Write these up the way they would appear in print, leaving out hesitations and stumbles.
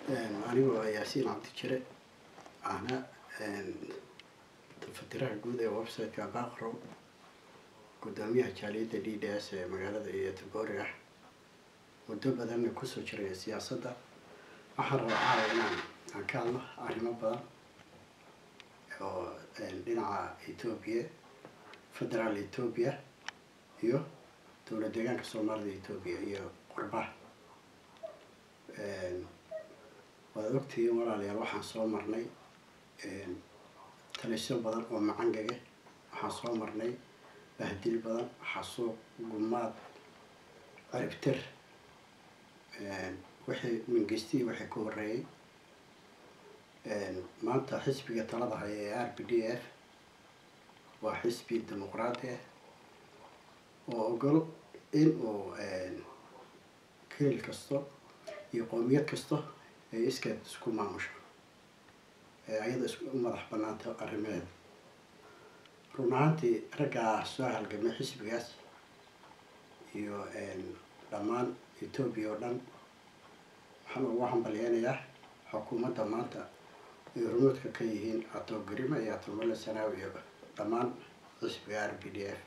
anigoo Yaasiin Cabdi Jire ahna tafatiraha guud ee website-ka Baaqro gudoomiyaha jaaliyadda DDS ee magaalada Göteborg ah muddo badan ku soo jiray siyaasadda waxaan rabaa inaan ka hadlo arrimo badan oo dhinaca Itoobiya federal Itoobiya iyo dowlad deegaanka Soomaalida Itoobiya iyo qurbaha waad ogtihiin walaalayaal waxaan soo marnay talisyo badan oo macangaga waxaan soo marnay bahdil badan xasuuq gumaad ciribtir wixii mingisti wixii ku horeeyay maanta xisbiga talada haya ee RPDF waa xisbi dimuqraadi ah oo ogol in uu keel kasto iyo qowmiyad kasto ay iskeed isku maamusho ayada isku madax banaanta arrimaheeda run ahaantii ragga soo halgamay xisbigaas iyo dhammaan Itoobiya oo dhan waxaan ugu hambalyeeyaa xukuumadda maanta ay hormuudka ka yihiin Ato Garima iyo Ato Mele Zanaawi iyo dhammaan xisbiga RPDF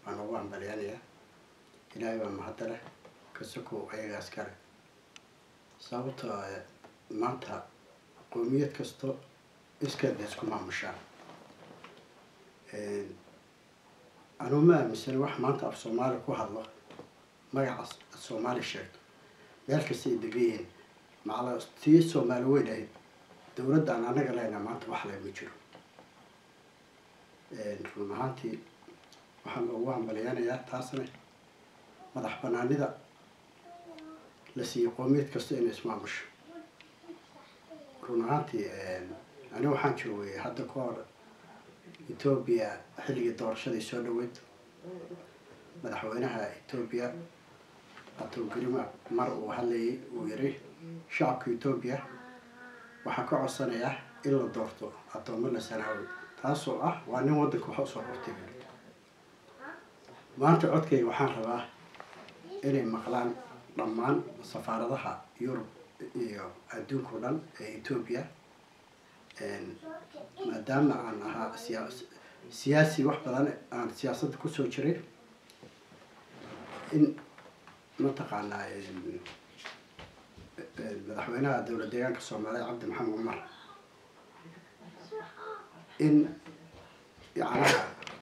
waxaan ugu hambalyeeyaa ilaahay baa mahad leh ka sokow ayagaas kale sababtoo ah maanta qowmiyad kasto iskeed isku maamushaa anuu ma aaminsan wax maanta af Soomaali ku hadlo magacaas Soomaali sheegto meel kasta ay degan yihiin macala tii Soomaali weyn ahayd dowladdan anaga lehna maanta wax la ma jiro run ahaantii waxaan ugu hambalyeeyaa taasna madax banaanida la siiyay qowmiyad kasta inay ismaamusho run ahaantii aniga waxaan joogay hadda ka hor Itoobiya xilligii doorashadii soo dhaweyd madaxweynaha Itoobiya Ato Garima mar uu hadlayay uu yiri shacabka Itoobiya waxaan ka codsanayaa in la doorto Ato Mele Zanaawi taasoo ah waa nin waddanka wax soo qortay maanta codkayga waxaan rabaa inay maqlaan dhammaan safaaradaha Yurub iyo adduunka oo dhan ee Itoobiya maadaama aan ahaa siyaasi wax badan aan siyaasadda ku soo jiray in mataqaanaa madaxweynaha dowlad deegaanka Soomaaliya Cabdi Maxamed Cumar in yacni